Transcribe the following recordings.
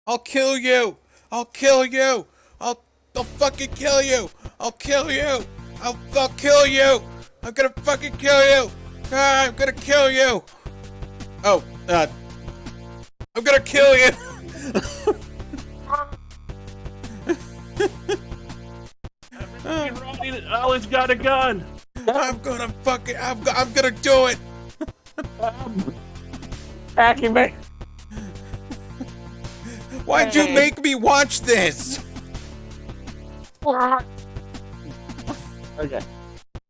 I'll kill you. I'll kill you. I'll fucking kill you. I'll kill you. I'll kill you. I'm gonna fucking kill you. Ah, I'm gonna kill you. Oh, I'm gonna kill you. Alli's got a gun. I'm gonna do it. Hacking me. Why'd you make me watch this? Okay.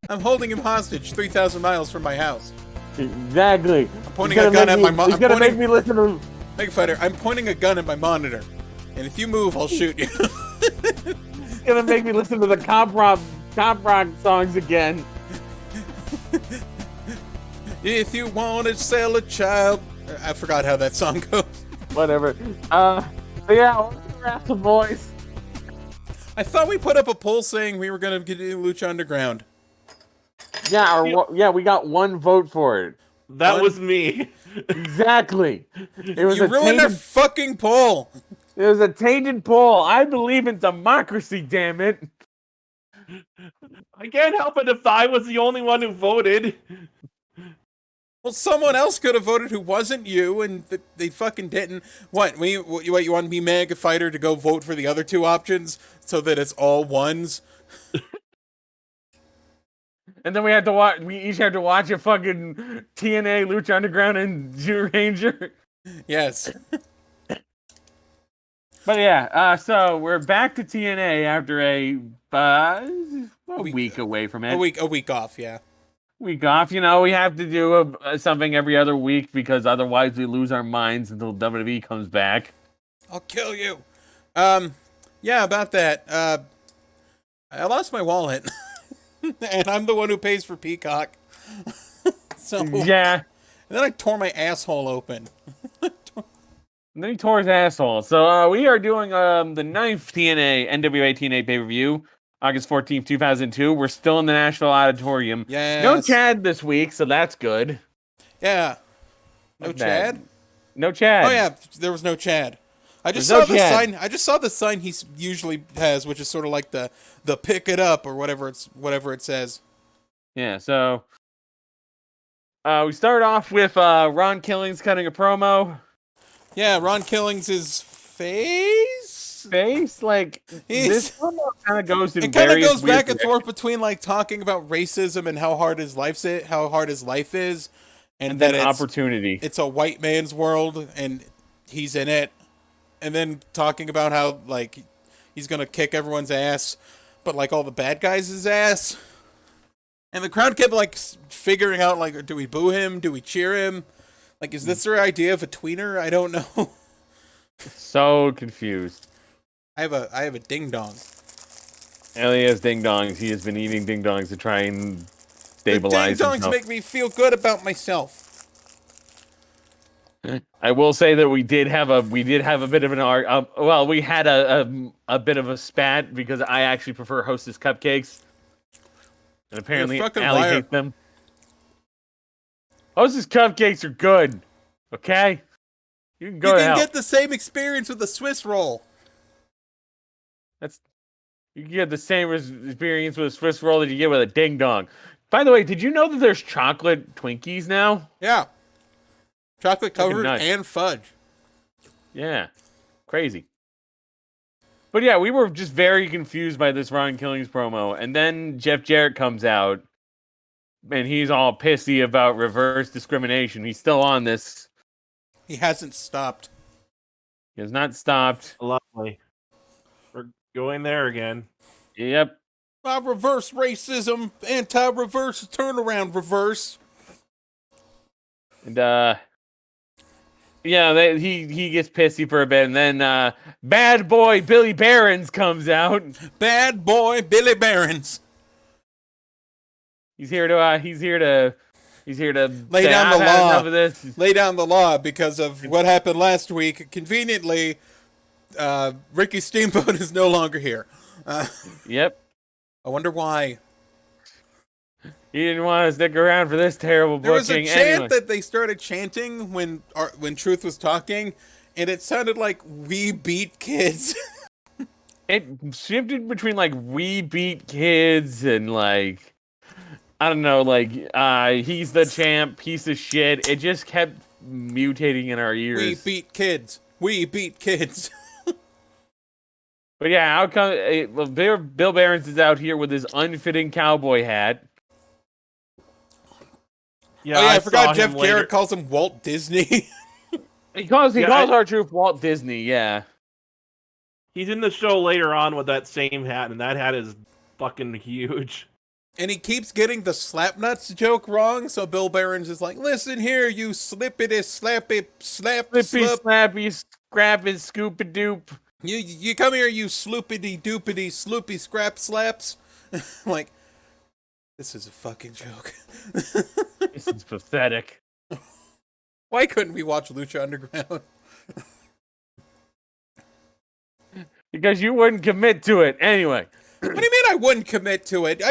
I'm holding him hostage 3,000 miles from my house. Exactly. I'm pointing a gun at my monitor. He's gonna make me listen to. Mega Fighter, I'm pointing a gun at my monitor. And if you move, I'll shoot you. He's gonna make me listen to the comp rock songs again. If you want to sell a child. I forgot how that song goes. Whatever. So yeah, Wrassleboys. I thought we put up a poll saying we were going to do Lucha Underground. Yeah, we got one vote for it. That was me. Exactly. It was You ruined our fucking poll. It was a tainted poll. I believe in democracy, damn it. I can't help it if I was the only one who voted. Well, someone else could have voted who wasn't you, and they fucking didn't. What you want me, Mega Fighter, to go vote for the other two options so that it's all ones? And then we had to watch. We each had to watch a fucking TNA, Lucha Underground, and Junior Ranger. Yes. But yeah, so we're back to TNA after a week away from it. A week off, yeah. Week off. You know, we have to do something every other week because otherwise we lose our minds until WWE comes back. I'll kill you. Yeah, about that. I lost my wallet. And I'm the one who pays for Peacock. So yeah. And then I tore my asshole open. And then he tore his asshole. So we are doing the 9th NWA-TNA pay-per-view, August 14th, 2002. We're still in the Nashville Auditorium. Yes. No Chad this week, so that's good. Yeah. No Chad? No Chad. Oh yeah, there was no Chad. I just saw the sign. I just saw the sign he usually has, which is sort of like the pick it up or whatever it says. Yeah, so we start off with Ron Killings cutting a promo. Yeah, Ron Killings' face, like this promo kind of goes in. It kind of goes back and forth between like talking about racism and how hard his life is, and that it's opportunity. It's a white man's world, and he's in it, and then talking about how like he's gonna kick everyone's ass, but like all the bad guys' ass, and the crowd kept like figuring out like, do we boo him? Do we cheer him? Like, is this their idea of a tweener? I don't know. So confused. I have a ding dong. Ellie has ding dongs. He has been eating ding dongs to try and stabilize the ding dongs himself. make me feel good about myself. I will say that we did have a bit of an we had a bit of a spat because I actually prefer Hostess cupcakes, and apparently Alli hates them. Hostess cupcakes are good, okay? You can get the same experience with a Swiss roll. You can get the same experience with a Swiss roll that you get with a ding dong. By the way, did you know that there's chocolate Twinkies now? Yeah. Chocolate covered and fudge. Yeah. Crazy. But yeah, we were just very confused by this Ron Killings promo. And then Jeff Jarrett comes out. And he's all pissy about reverse discrimination. He's still on this. He hasn't stopped. He has not stopped. Lovely. We're going there again. Yep. Reverse racism, anti-reverse, turnaround reverse. And yeah, he gets pissy for a bit, and then bad boy Billy Barons comes out. Bad boy Billy Barons. He's here to lay down the law. Of this. Lay down the law because of what happened last week. Conveniently, Ricky Steamboat is no longer here. Yep. I wonder why. He didn't want to stick around for this terrible booking. There was a chant that they started chanting when Truth was talking, and it sounded like "We beat kids." It shifted between like "We beat kids" and like I don't know, like he's the champ, piece of shit. It just kept mutating in our ears. We beat kids. We beat kids. But yeah, Bill Behrens is out here with his unfitting cowboy hat. Yeah, Oh yeah, I saw forgot him Jeff later. Jarrett calls him Walt Disney. He calls our truth Walt Disney, yeah. He's in the show later on with that same hat, and that hat is fucking huge. And he keeps getting the slapnuts joke wrong, so Bill Behrens is like, listen here, you slippity slappy slap Flippy, slip. slappy, scrappy, scoopy doop. You come here, you sloopity doopity sloopy scrap slaps. Like, this is a fucking joke. This is pathetic. Why couldn't we watch Lucha Underground? Because you wouldn't commit to it. Anyway. What do you mean I wouldn't commit to it?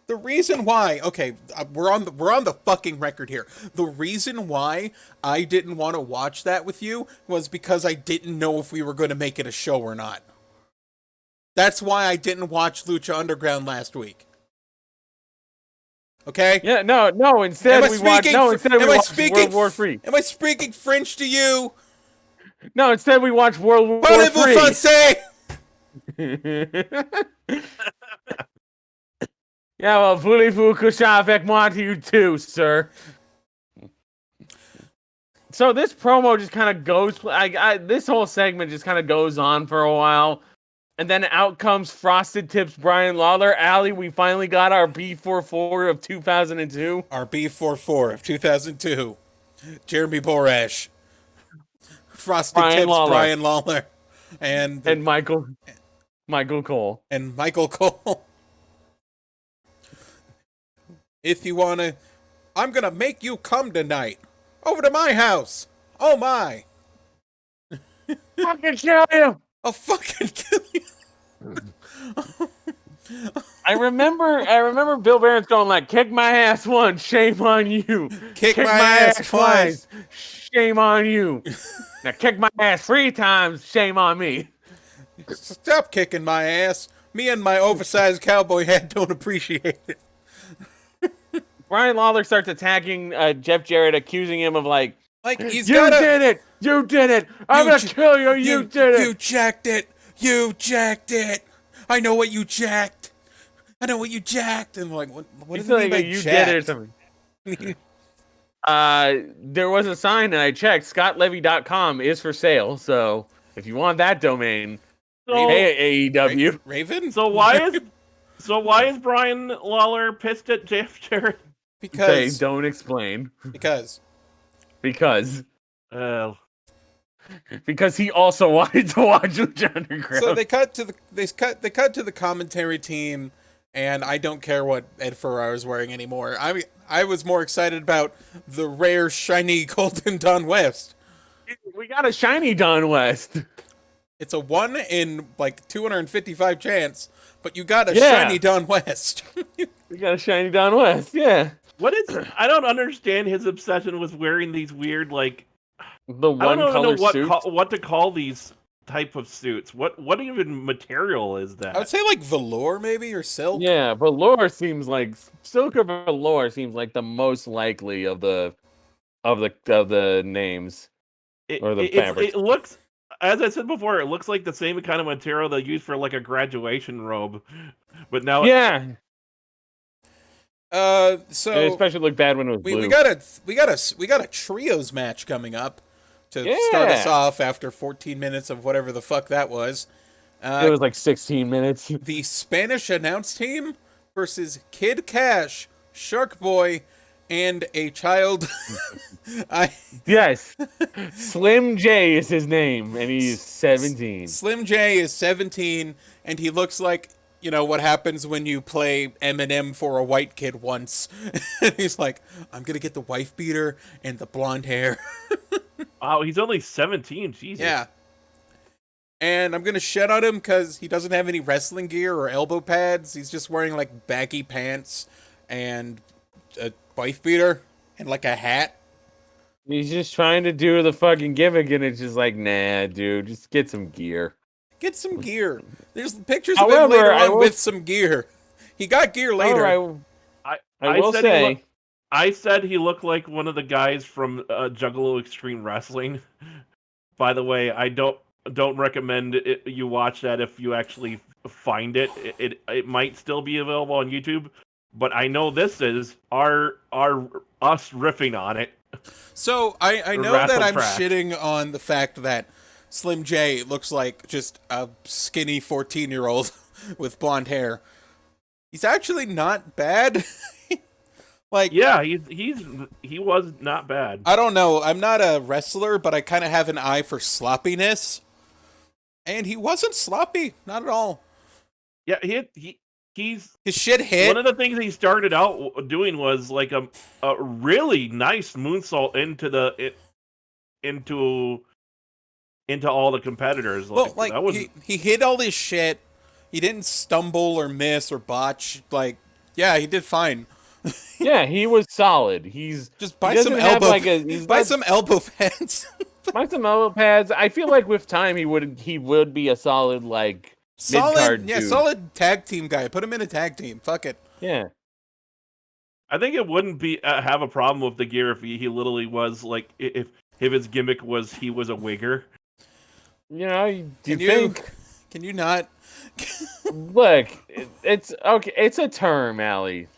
The reason why, okay, we're on the fucking record here. The reason why I didn't want to watch that with you was because I didn't know if we were going to make it a show or not. That's why I didn't watch Lucha Underground last week. Okay? Yeah, no. Instead we watched World War III. Am I speaking French to you? No, instead we watched World War Parlez-vous III. français? Yeah, well, voulez-vous coucher avec moi too, sir? So this promo just kind of goes. This whole segment just kind of goes on for a while, and then out comes Frosted Tips Brian Lawler. Alli, we finally got our B44 of 2002. Our B44 of 2002. Jeremy Borash. Frosted Brian Tips Lawler. Brian Lawler. And Michael Cole. And Michael Cole. If you wanna, I'm gonna make you come tonight. Over to my house. Oh my. Fucking kill you. I'll fucking kill you. I remember Bill Behrens going like, kick my ass once, shame on you. Kick my ass twice. Shame on you. Now kick my ass 3 times, shame on me. Stop kicking my ass. Me and my oversized cowboy hat don't appreciate it. Brian Lawler starts attacking Jeff Jarrett, accusing him of like he's you did it. I'm gonna kill you. You did it. You jacked it. You jacked it. I know what you jacked. And like, what does it mean by you jacked? did it or something. There was a sign and I checked. ScottLevy.com is for sale. So if you want that domain, hey AEW. Raven. So why is Brian Lawler pissed at Jeff Jarrett? Because don't explain. Because he also wanted to watch Lucha Underground. So they cut to the commentary team, and I don't care what Ed Ferrara is wearing anymore. I was more excited about the rare shiny Golden Don West. We got a shiny Don West. It's a 1 in like 255 chance, but you got a shiny Don West. We got a shiny Don West, yeah. I don't understand his obsession with wearing these weird, like, the one I color don't know suits. what to call these type of suits. What even material is that? I would say like velour maybe, or silk. Yeah, velour seems like silk or velour seems like the most likely of the names or the fabrics. It looks, as I said before, it looks like the same kind of material they use for like a graduation robe, but now So it especially looked bad when it was blue. we got a trios match coming up to start us off after 14 minutes of whatever the fuck that was. It was like 16 minutes. The Spanish announce team versus Kid Cash, Shark Boy, and a child. Yes, Slim J is his name, and he's 17. Slim J is 17, and he looks like, you know, what happens when you play Eminem for a white kid once. He's like, I'm going to get the wife beater and the blonde hair. Wow, he's only 17. Jesus. Yeah. And I'm going to shit on him because he doesn't have any wrestling gear or elbow pads. He's just wearing, like, baggy pants and a wife beater and, like, a hat. He's just trying to do the fucking gimmick, and it's just like, nah, dude, just get some gear. Get some gear. There's pictures of him However, later I on will- with some gear. He got gear later. However, I I will said say, I said he looked like one of the guys from Juggalo Extreme Wrestling. By the way, I don't recommend you watch that if you actually find it. It might still be available on YouTube, but I know this is our us riffing on it. So I know Wrestle that I'm track. shitting on the fact that Slim J looks like just a skinny 14-year-old with blonde hair. He's actually not bad. Like, Yeah, he was not bad. I don't know. I'm not a wrestler, but I kind of have an eye for sloppiness. And he wasn't sloppy, not at all. Yeah, he's His shit hit. one of the things he started out doing was like a really nice moonsault into all the competitors. Well, like that was he hit all this shit. He didn't stumble or miss or botch. Like, yeah, he did fine. yeah, he was solid. He's Just buy he some doesn't have, elbow. like, he's buy not- some elbow pads. buy some elbow pads. I feel like with time he would be a solid like mid-card solid, yeah, dude. solid tag team guy. Put him in a tag team. Fuck it. Yeah. I think it wouldn't be have a problem with the gear if he literally was like if his gimmick was he was a wigger. You know, do you Can you- think? Can you not? Look, it's okay. It's a term, Alli.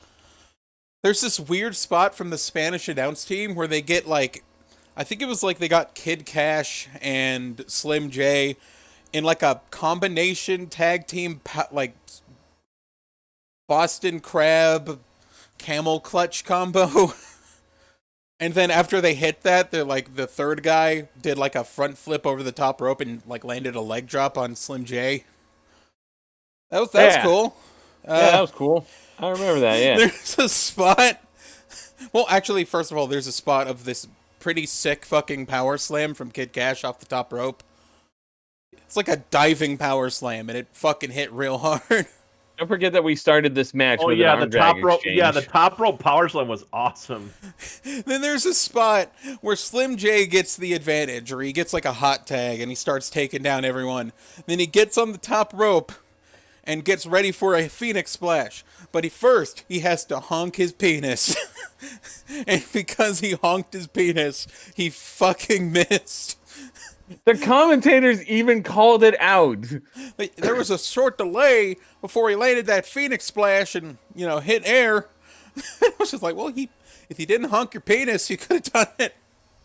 There's this weird spot from the Spanish announce team where they get like, I think it was like they got Kid Cash and Slim J in like a combination tag team, like Boston Crab camel clutch combo. And then after they hit that, they're like, the third guy did like a front flip over the top rope and like landed a leg drop on Slim J. That's Yeah. cool. Yeah, that was cool. I remember that. Yeah. There's a spot. Well, actually, first of all, there's a spot of this pretty sick fucking power slam from Kid Cash off the top rope. It's like a diving power slam, and it fucking hit real hard. Don't forget that we started this match Oh with yeah, an the arm top drag rope. exchange. Yeah, the top rope power slam was awesome. Then there's a spot where Slim J gets the advantage, or he gets like a hot tag, and he starts taking down everyone. Then he gets on the top rope and gets ready for a Phoenix Splash. But he has to honk his penis. And because he honked his penis, he fucking missed. The commentators even called it out. Like, there was a short delay before he landed that Phoenix Splash and, hit air. I was just like, well, if you didn't honk your penis, you could have done it.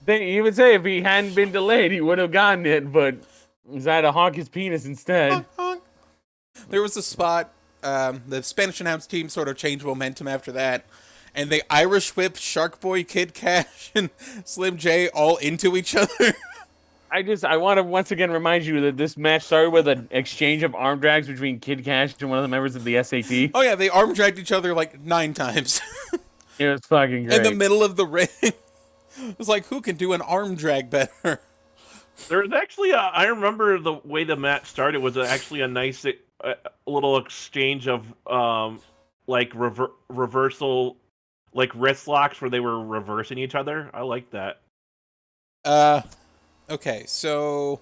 They even say if he hadn't been delayed, he would have gotten it, but he had to honk his penis instead. Honk, honk. There was a spot, the Spanish announce team sort of changed momentum after that, and they Irish whipped Shark Boy, Kid Cash, and Slim J all into each other. I want to once again remind you that this match started with an exchange of arm drags between Kid Cash and one of the members of the SAT. Oh yeah, they arm dragged each other like 9 times. It was fucking great. In the middle of the ring. It was like, who can do an arm drag better? There's actually I remember the way the match started was actually a nice little exchange of like reversal, like wrist locks where they were reversing each other. I like that. Okay, so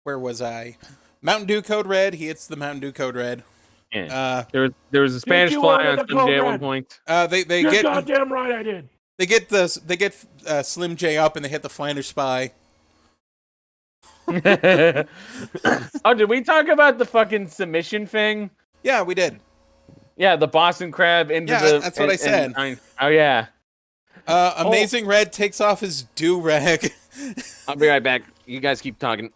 where was I? Mountain Dew Code Red. He hits the Mountain Dew Code Red. Yeah. There was a Spanish you fly order on the Slim J at Code one Red? point. They You're get goddamn right, I did. they get Slim J up and they hit the Flanders Spy. Oh, did we talk about the fucking submission thing? Yeah, we did. Yeah, the Boston Crab into Yeah, the. that's what I said. Oh yeah. Amazing Red takes off his do-rag. I'll be right back. You guys keep talking.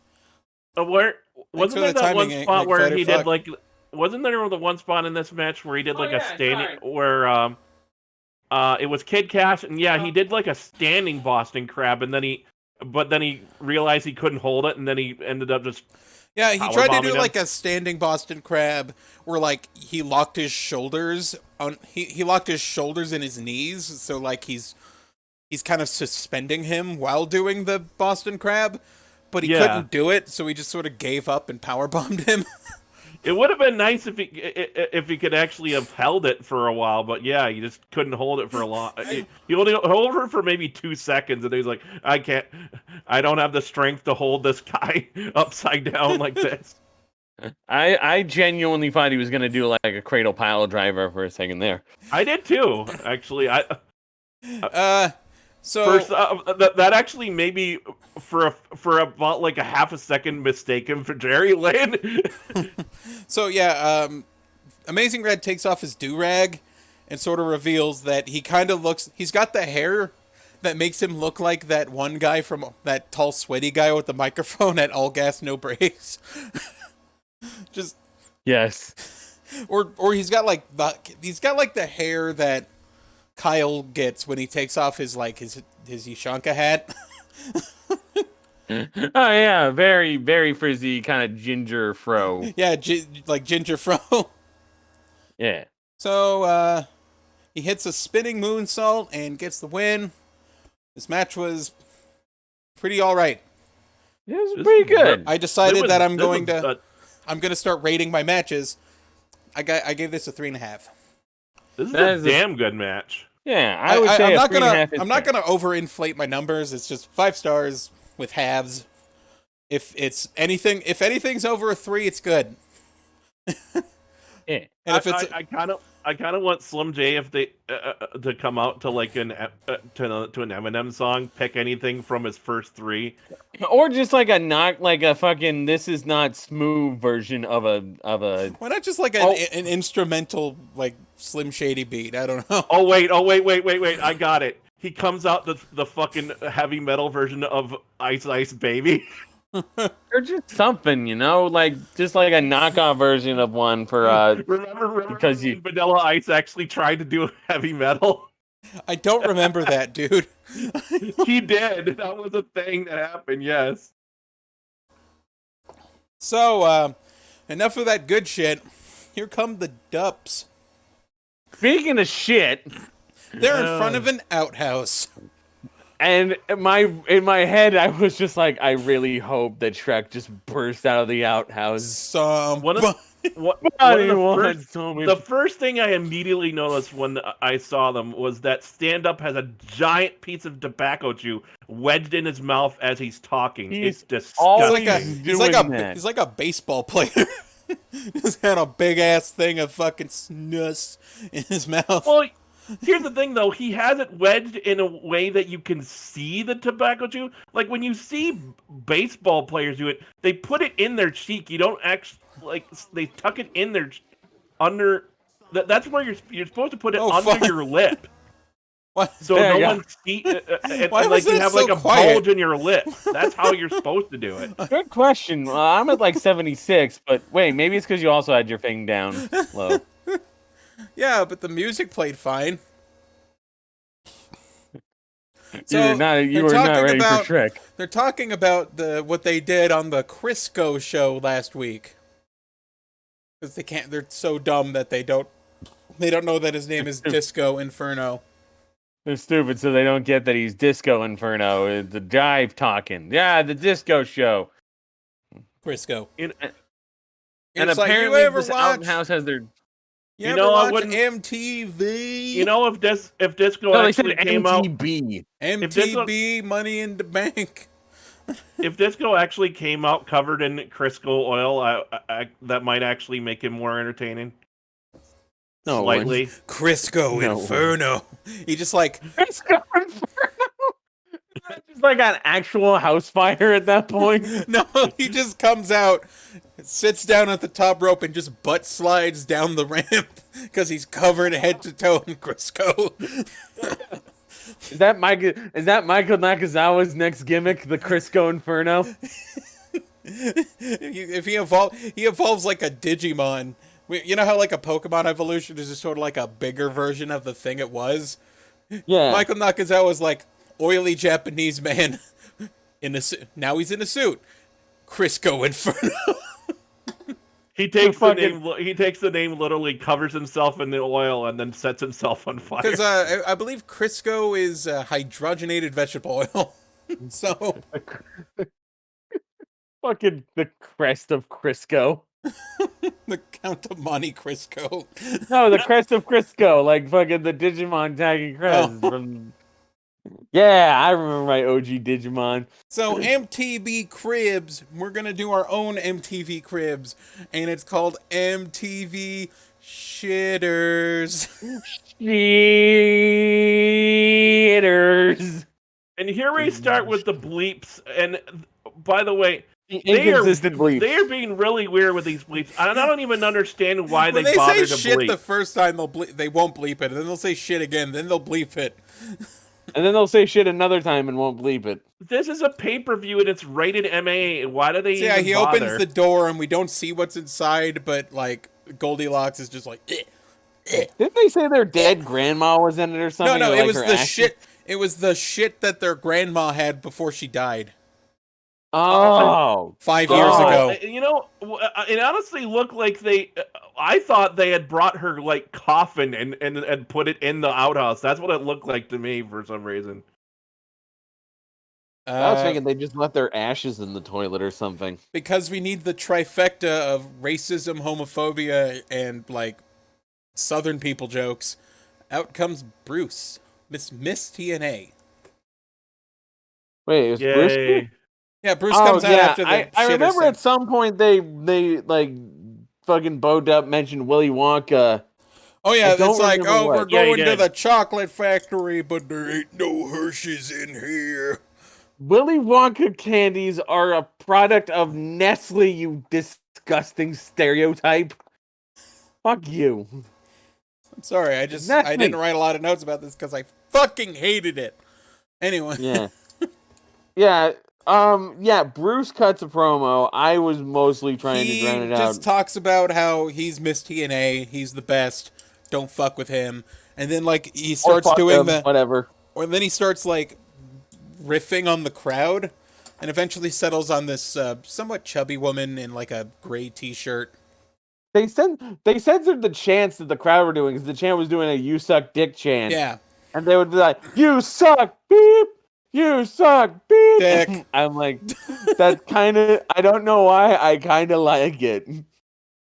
Where wasn't for there the that one timing, spot like, where Freddy he Fuck. did like? Wasn't there the one spot in this match where he did like yeah, a standing sorry. where it was Kid Cash and yeah he did like a standing Boston Crab and then he realized he couldn't hold it and then he ended up just Yeah, he Power tried to bombing do him. like a standing Boston Crab where like he locked his shoulders on he locked his shoulders in his knees, so like he's kind of suspending him while doing the Boston Crab, but he Yeah. couldn't do it, so he just sort of gave up and power bombed him. It would have been nice if he could actually have held it for a while, but yeah, he just couldn't hold it for a long. He only held it for maybe 2 seconds, and he's like, I don't have the strength to hold this guy upside down like this. I genuinely thought he was gonna do like a cradle pile driver for a second there. I did too, actually. So that actually maybe for about like a half a second mistaken for Jerry Lynn. So yeah, Amazing Red takes off his do-rag and sort of reveals that he kind of looks. He's got the hair that makes him look like that one guy from that tall, sweaty guy with the microphone at All Gas No Brakes. Just yes, or he's got like the hair that Kyle gets when he takes off his Yashanka hat. Oh yeah, very very frizzy kind of ginger fro. Yeah, like ginger fro. Yeah. So he hits a spinning moonsault and gets the win. This match was pretty all right. It was pretty good. I decided that I'm going to start rating my matches. I gave this a 3.5. This is a damn good match. Yeah, I would say I'm not gonna overinflate my numbers. It's just 5 stars with halves. If anything's over a 3, it's good. Yeah. And if it's I kind of want Slim J if they to come out to like to an Eminem song, pick anything from his first 3, or just like a fucking "This Is Not Smooth" version of a. Why not just like an instrumental like Slim Shady beat? I don't know. Oh wait! I got it. He comes out the fucking heavy metal version of Ice Ice Baby. Or just something, like just like a knockoff version of one for remember because when Vanilla Ice actually tried to do heavy metal? I don't remember that, dude. He did. That was a thing that happened, yes. So, enough of that good shit. Here come the Dups. Speaking of shit, they're in front of an outhouse. And in my head, I was just like, I really hope that Shrek just burst out of the outhouse. The first thing I immediately noticed when I saw them was that stand-up has a giant piece of tobacco chew wedged in his mouth as he's talking. It's disgusting. He's like a baseball player. He's got a big-ass thing of fucking snus in his mouth. Well, here's the thing, though. He has it wedged in a way that you can see the tobacco chew. Like, when you see baseball players do it, they put it in their cheek. You don't actually, they tuck it in their under. That's where you're supposed to put it under your lip. What? So no one see, and like you have like a bulge in your lip. That's how you're supposed to do it. Good question. Well, I'm at like 76, but wait, maybe it's because you also had your thing down low. Yeah, but the music played fine. You were not ready for Shrek. They're talking about what they did on the Crisco show last week. Because they're so dumb that they don't know that his name is Disco Inferno. They're stupid, so they don't get that he's Disco Inferno. The jive talking. Yeah, the disco show. Crisco. And apparently this outhouse has their... You ever watch MTV? You know, if Disco actually came out... MTV, Money in the Bank. If Disco actually came out covered in Crisco oil, that might actually make him more entertaining. No, slightly. Crisco Inferno. He just like... Crisco Inferno? Just like an actual house fire at that point? No, he just comes out, sits down at the top rope, and just butt slides down the ramp because he's covered head to toe in Crisco. Is that Michael Nakazawa's next gimmick, the Crisco Inferno? If he evolves like a Digimon. You know how like a Pokemon evolution is just sort of like a bigger version of the thing it was? Yeah. Michael Nakazawa's like oily Japanese man in a suit. Now he's in a suit. Crisco Inferno. He takes the name literally, covers himself in the oil, and then sets himself on fire. Because I believe Crisco is hydrogenated vegetable oil. So fucking the crest of Crisco. The Count of Monte Cristo. No, the Crest of Crisco, like fucking the Digimon tagging crest Oh. from. Yeah, I remember my OG Digimon. So MTV Cribs, we're gonna do our own MTV Cribs, and it's called MTV Shitters. Shitters. And here we start with the bleeps. And by the way, Inconsistent bleeps. they are being really weird with these bleeps. I don't even understand why When they they bother say to shit bleep. the first time, they won't bleep it, and then they'll say shit again, then they'll bleep it. And then they'll say shit another time and won't bleep it. This is a pay-per-view and it's rated MA. Why do they So, yeah, even he bother? opens the door and we don't see what's inside, but like Goldilocks is just like. Didn't they say their dead grandma was in it or something? No, or it like was her the ashes? shit. It was the shit that their grandma had before she died Oh, 5 years Oh. ago. You know, it honestly looked like they. I thought they had brought her like coffin and put it in the outhouse. That's what it looked like to me for some reason. I was thinking they just left their ashes in the toilet or something. Because we need the trifecta of racism, homophobia, and like Southern people jokes. Out comes Bruce, Miss TNA. Wait, it was Yay. Bruce? Yeah, Bruce comes out after the I shitter remember scene. at some point they like fucking bowed up mentioned Willy Wonka. Oh yeah, I don't it's like, remember oh, what. we're Yeah, he going to did. the chocolate factory, but there ain't no Hershey's in here. Willy Wonka candies are a product of Nestle, you disgusting stereotype. Fuck you. I'm sorry, I Exactly. didn't write a lot of notes about this because I fucking hated it. Anyway. Yeah. Yeah, Bruce cuts a promo. I was mostly trying to drown it He just out. talks about how he's Miss TNA, he's the best, don't fuck with him. And then like he Or starts fuck doing them, the whatever. or then he starts like riffing on the crowd and eventually settles on this somewhat chubby woman in like a gray t-shirt. They censored the chants that the crowd were doing because the chant was doing a "You suck dick" chant. Yeah. And they would be like, "You suck, beep! You suck, beep!" Dick. I'm like, that kind of. I don't know why. I kind of like it.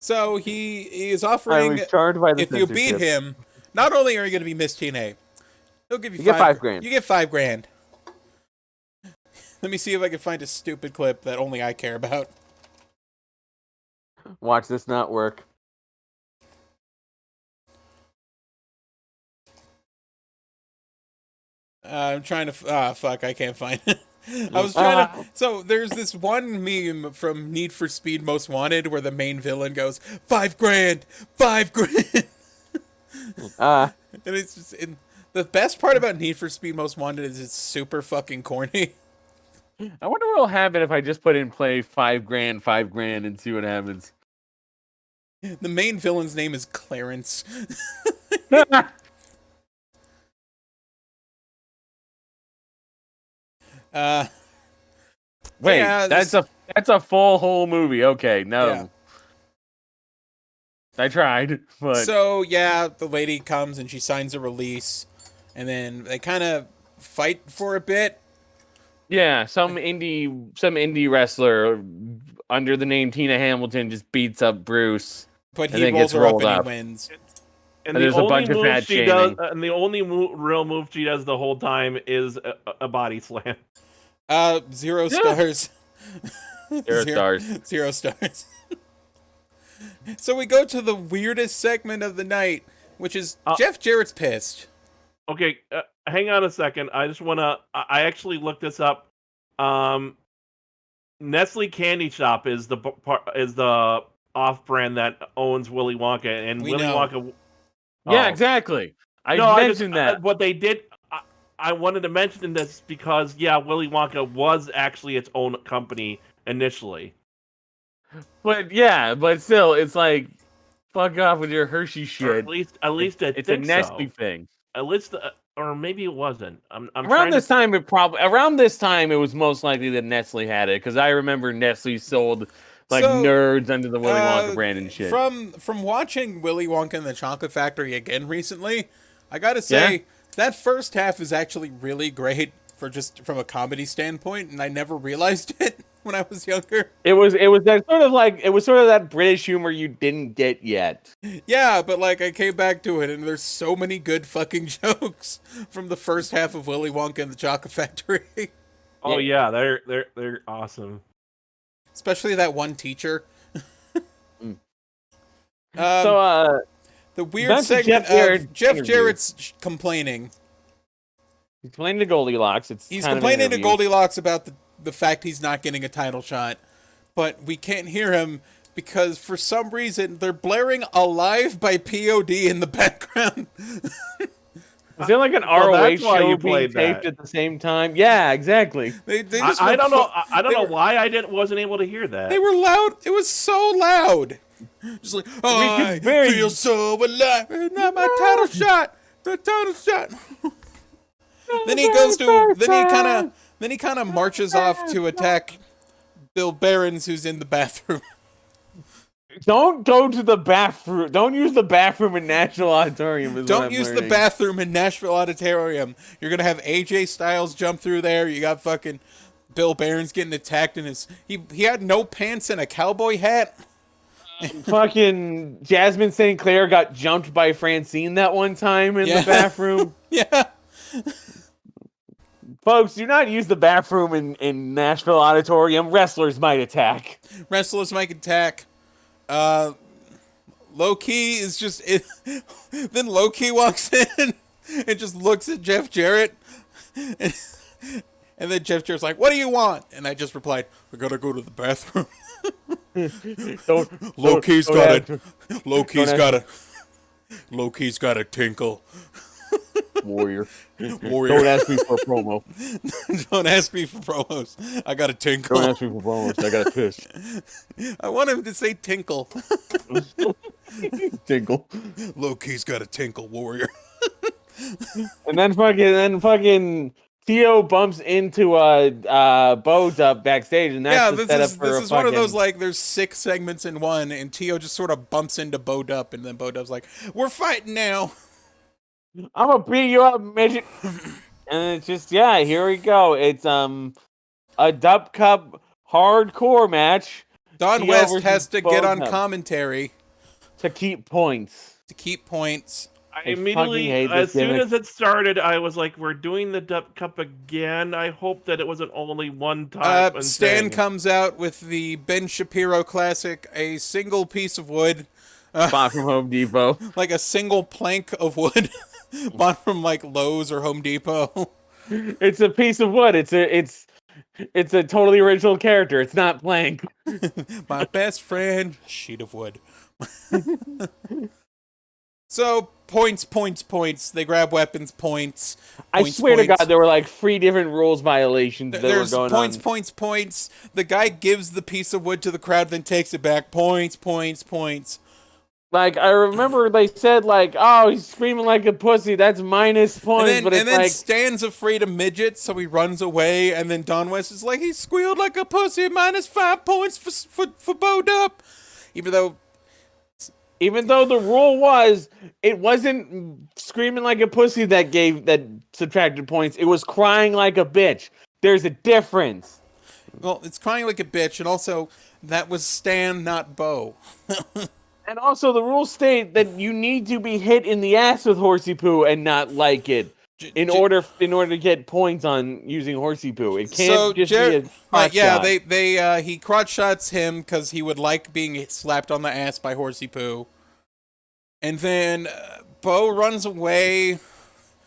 So he is I offering was charmed by the if you beat censorship. him, not only are you going to be Miss TNA, he'll give you, You get $5,000. You get $5,000. Let me see if I can find a stupid clip that only I care about. Watch this not work. I'm trying to. Fuck! I can't find it. I was trying to. So there's this one meme from Need for Speed Most Wanted where the main villain goes $5,000, $5,000, and it's just. The best part about Need for Speed Most Wanted is it's super fucking corny. I wonder what will happen if I just put in play $5,000, $5,000, and see what happens. The main villain's name is Clarence. Wait, yeah, that's a full whole movie. Okay, no. Yeah. I tried, but So yeah, the lady comes and she signs a release, and then they kind of fight for a bit. yeah, some indie wrestler under the name Tina Hamilton just beats up Bruce. But And he then rolls gets her up rolled and up. he wins. And there's a bunch of fat she does, shaming. and the only real move she does the whole time is a body slam. 0 Yeah. stars. 0 stars. 0 stars. So we go to the weirdest segment of the night, which is Jeff Jarrett's pissed. Okay, hang on a second. I just wanna. I actually looked this up. Nestle Candy Shop is the off-brand that owns Willy Wonka, and We Willy know. Wonka. Yeah, Oh. exactly. I No, mentioned that. What they did. I wanted to mention this because Willy Wonka was actually its own company initially. But still, it's like, fuck off with your Hershey Or shit. at least I It's a think Nestle so. thing. At least, or maybe it wasn't. I'm Around trying this to. time, it was most likely that Nestle had it because I remember Nestle sold like So, nerds under the Willy Wonka brand and shit. From watching Willy Wonka and the Chocolate Factory again recently, I gotta say that first half is actually really great from a comedy standpoint, and I never realized it. when I was younger. It was that sort of that British humor you didn't get yet. Yeah, but like I came back to it, and there's so many good fucking jokes from the first half of Willy Wonka and the Chocolate Factory. Oh yeah, they're awesome. Especially that one teacher. So the weird segment of Jeff Jarrett's complaining. He's complaining to Goldilocks. He's complaining to Goldilocks about the fact he's not getting a title shot, but we can't hear him because for some reason they're blaring "Alive" by POD in the background. Is there like an ROH show being taped at the same time? Yeah, exactly. I don't know. I don't know why I wasn't able to hear that. They were loud. It was so loud. Just like, I feel so alive. Not my title shot. The title shot. Then he goes to. Then he kind of marches off to attack Bill Behrens, who's in the bathroom. Don't go to the bathroom. Don't use the bathroom in Nashville Auditorium. Don't use the bathroom in Nashville Auditorium. You're gonna have AJ Styles jump through there. You got fucking Bill Behrens getting attacked in his. He had no pants and a cowboy hat. Fucking Jasmine St. Clair got jumped by Francine that one time in the bathroom. Yeah. Folks, do not use the bathroom in Nashville Auditorium. Wrestlers might attack. Low-Key is just... Then Low-Key walks in and just looks at Jeff Jarrett. And then Jeff Jarrett's like, what do you want? And I just replied, we gotta go to the bathroom. Low-Key's got a tinkle. Warrior. Don't ask me for a promo. Don't ask me for promos. I got a tinkle. Don't ask me for promos. I got a piss. I want him to say tinkle. Tinkle. Low-Key's got a tinkle, warrior. And then fucking Theo bumps into Bo's up backstage, and that's the setup for this is one of those, like, there's 6 segments in one, and Theo just sort of bumps into Bo Dup, and then Bo Dup's like, we're fighting now. I'm gonna beat you up, midget. And it's just, here we go. It's a Dup Cup hardcore match. Don West has to get on commentary to keep points. I immediately, as soon as it started, I was like, we're doing the Dup Cup again. I hope that it wasn't only one time. Stan comes out with the Ben Shapiro classic, a single piece of wood. Bought from Home Depot. Like a single plank of wood. Bought from like Lowe's or Home Depot. It's a piece of wood. It's a totally original character. It's not plank. My best friend, sheet of wood. So points. They grab weapons. Points. I swear to God, there were like 3 different rules violations that were going on. Points. The guy gives the piece of wood to the crowd, then takes it back. Points. Like, I remember they said, like, oh, he's screaming like a pussy. That's minus points. And then Stan's afraid of midgets, so he runs away. And then Don West is like, he squealed like a pussy. minus 5 points for Bo Dup. Even though the rule was, it wasn't screaming like a pussy that subtracted points. It was crying like a bitch. There's a difference. Well, it's crying like a bitch, and also, that was Stan, not Bo. And also, the rules state that you need to be hit in the ass with horsey poo and not like it in order to get points on using horsey poo. It can't be a crotch shot. He crotch shots him because he would like being slapped on the ass by horsey poo. And then Bo runs away.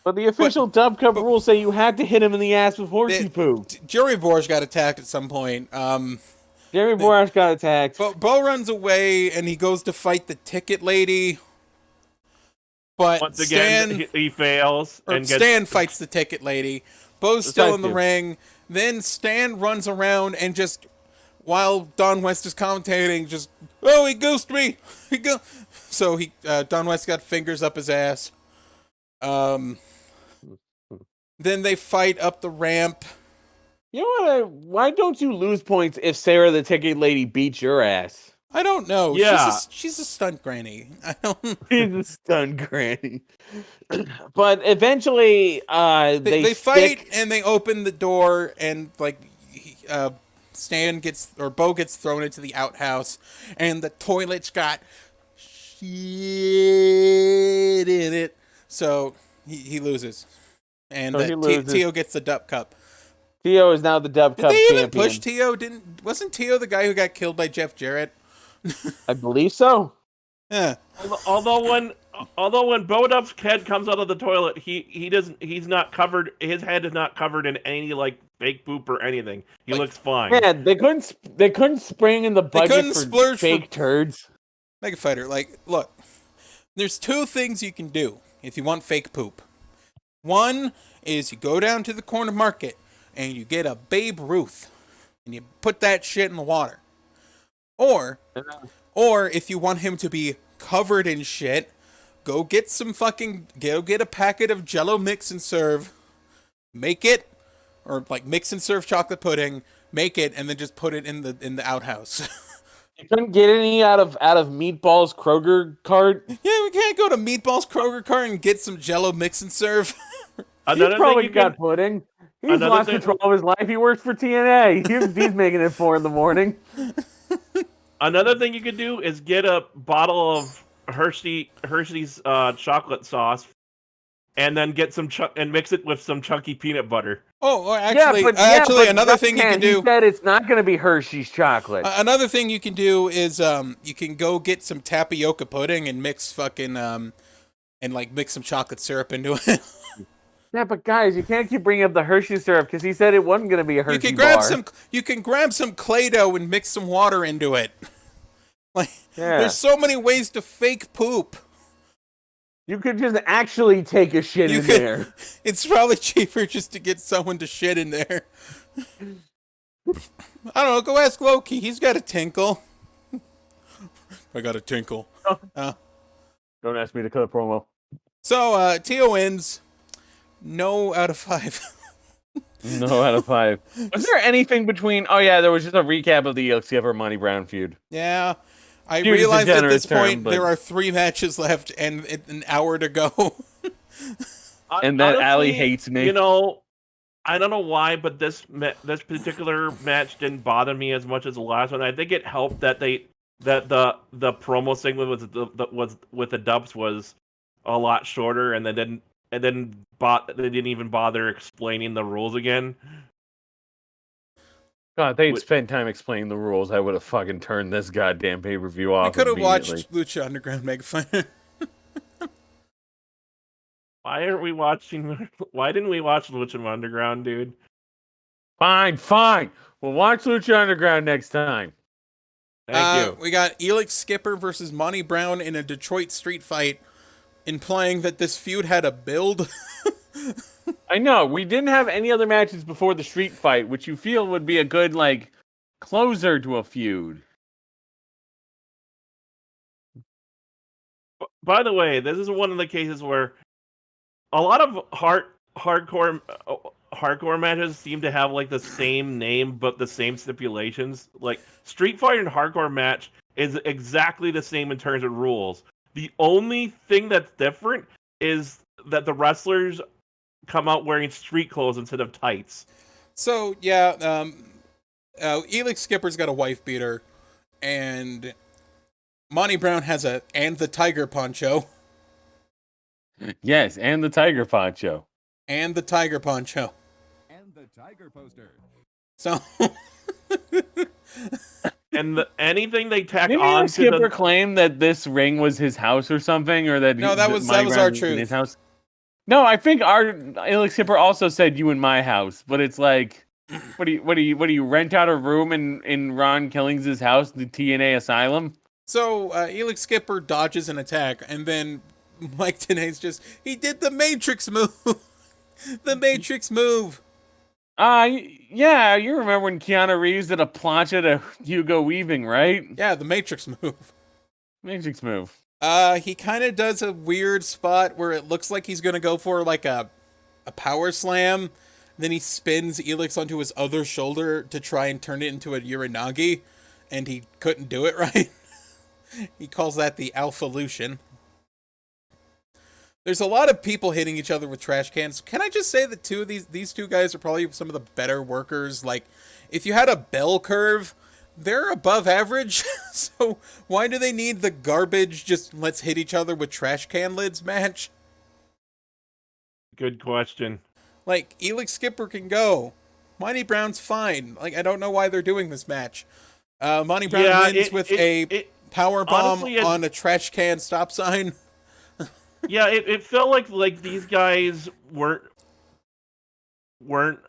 But the official Dub Cup rules say you had to hit him in the ass with horsey poo. Jerry Borash got attacked at some point. Jerry Borash got attacked. Bo runs away, and he goes to fight the ticket lady. But once again, he fails. Stan fights the ticket lady. Bo's still in the ring. Then Stan runs around and just, while Don West is commentating, just, he goosed me. So Don West got fingers up his ass. Then they fight up the ramp. You know what? Why don't you lose points if Sarah the ticket lady beats your ass? I don't know. Yeah. She's a stunt granny. She's a stunt granny. But eventually, they fight and they open the door and like Bo gets thrown into the outhouse, and the toilet's got shit in it. So he loses, and So he loses. Tio gets the Dub Cup. Tio is now the Dub Cup Did they even champion. push Tio? Wasn't Tio the guy who got killed by Jeff Jarrett? I believe so. Yeah. Although when Bo Dub's head comes out of the toilet, he's not covered. His head is not covered in any like fake poop or anything. He looks fine. Man, they couldn't spring in the budget for fake turds. Mega Fighter, like, look, there's two things you can do if you want fake poop. One is you go down to the corner market and you get a Babe Ruth and you put that shit in the water. Or if you want him to be covered in shit, go get a packet of Jello mix and serve, make it, or like mix and serve chocolate pudding, make it, and then just put it in the outhouse. You couldn't get any out of Meatball's Kroger cart. Yeah, we can't go to Meatball's Kroger cart and get some Jello mix and serve. He's probably got pudding. He's lost control of his life. He works for TNA. He's making it 4 in. Another thing you could do is get a bottle of Hershey's chocolate sauce, and then get and mix it with some chunky peanut butter. Oh, actually, another thing you can do. He said it's not going to be Hershey's chocolate. Another thing you can do is you can go get some tapioca pudding and mix mix some chocolate syrup into it. Yeah, but guys, you can't keep bringing up the Hershey syrup because he said it wasn't going to be a Hershey bar. You can grab some Play-Doh and mix some water into it. There's so many ways to fake poop. You could just actually take a shit in there. It's probably cheaper just to get someone to shit in there. I don't know. Go ask Loki. He's got a tinkle. I got a tinkle. Don't ask me to cut a promo. So, Tio wins. No out of 5. No out of 5. Was there anything between... Oh, yeah, there was just a recap of the Elix Skipper Monty Brown feud. Yeah. I realized at this point there are 3 matches left and an hour to go. And that Alli hates me. You know, I don't know why, but this particular match didn't bother me as much as the last one. I think it helped that the promo segment was with the Dubs was a lot shorter, and they didn't even bother explaining the rules again. God, they'd spend time explaining the rules. I would have fucking turned this goddamn pay-per-view off. I could have watched Lucha Underground Mega Fighter. Why didn't we watch Lucha Underground, dude? Fine. We'll watch Lucha Underground next time. Thank you. We got Elix Skipper versus Monty Brown in a Detroit street fight, implying that this feud had a build. I know. We didn't have any other matches before the street fight, which you feel would be a good, closer to a feud. By the way, this is one of the cases where a lot of hardcore matches seem to have the same name but the same stipulations. Like Street Fighter and hardcore match is exactly the same in terms of rules. The only thing that's different is that the wrestlers come out wearing street clothes instead of tights. So yeah, Elix Skipper's got a wife beater, and Monty Brown has the tiger poncho. Yes, and the tiger poncho. And the tiger poncho. And the tiger poster. So. And anything they tack Didn't on. Didn't Skipper claim that this ring was his house or something, or that that was our truth. His house. No, I think our Elix Skipper also said you in my house, but it's like, what do you rent out a room in Ron Killings' house, the TNA Asylum? So Elix Skipper dodges an attack, and then Mike Tenay's he did the Matrix move. The Matrix move. Yeah, you remember when Keanu Reeves did a plancha to Hugo Weaving, right? Yeah, the Matrix move. Matrix move. He kind of does a weird spot where it looks like he's going to go for a power slam. Then he spins Elix onto his other shoulder to try and turn it into a Uranagi, and he couldn't do it right. He calls that the Alphalution. There's a lot of people hitting each other with trash cans. Can I just say that these two guys are probably some of the better workers, if you had a bell curve, they're above average. So why do they need the garbage, just let's hit each other with trash can lids match? Good question. Like, Elix Skipper can go. Monty Brown's fine. Like, I don't know why they're doing this match. Monty Brown wins with a power bomb honestly, on a trash can stop sign. Yeah, it felt like these guys weren't weren't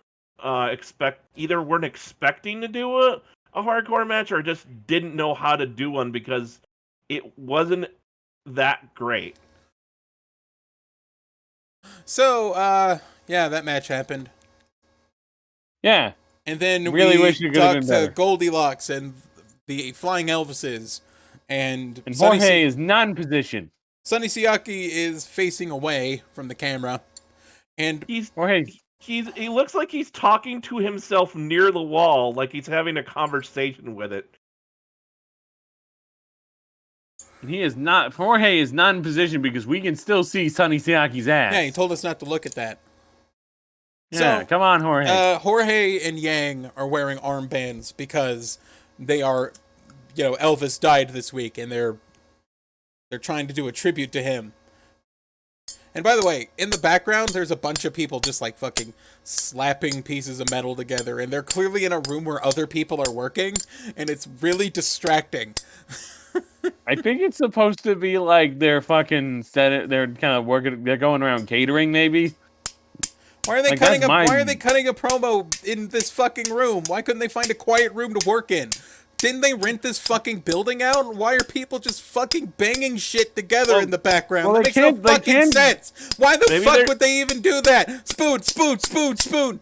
expecting to do a hardcore match, or just didn't know how to do one because it wasn't that great. So, yeah, that match happened. Yeah. And then Really we wish it could have been talked better. to Goldilocks and the Flying Elvises. And Jorge is not in position. Sonny Siaki is facing away from the camera. And He looks like he's talking to himself near the wall, like he's having a conversation with it. Jorge is not in position because we can still see Sonny Siaki's ass. yeah, he told us not to look at that. Yeah, So, come on, Jorge. Jorge and Yang are wearing armbands because they are, Elvis died this week, and they're trying to do a tribute to him. And by the way, in the background, there's a bunch of people just like fucking slapping pieces of metal together, and they're clearly in a room where other people are working, and it's really distracting. I think it's supposed to be like they're fucking they're kind of working, they're going around catering maybe. Why are they Like, cutting that's Why are they cutting a promo in this fucking room? Why couldn't they find a quiet room to work in? Didn't they rent this fucking building out? Why are people just fucking banging shit together in the background? That makes no fucking sense. Why the fuck would they even do that? Spoon, spoon, spoon, spoon.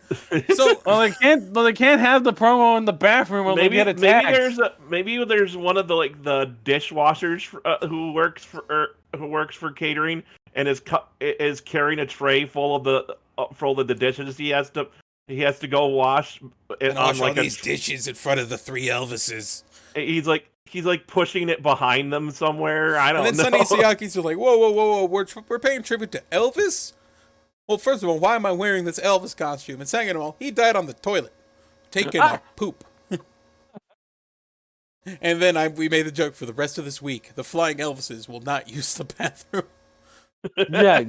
So they can't have the promo in the bathroom or they get attacked. Maybe there's one of the dishwashers who works for catering and is carrying a tray full of the dishes he has to go wash. And wash all these dishes in front of the three Elvises. He's like pushing it behind them somewhere. I don't know. And then Sonny Siaki's like, whoa, we're paying tribute to Elvis? Well, first of all, why am I wearing this Elvis costume? And second of all, he died on the toilet, taking a poop. And then we made the joke for the rest of this week. The Flying Elvises will not use the bathroom. Yeah,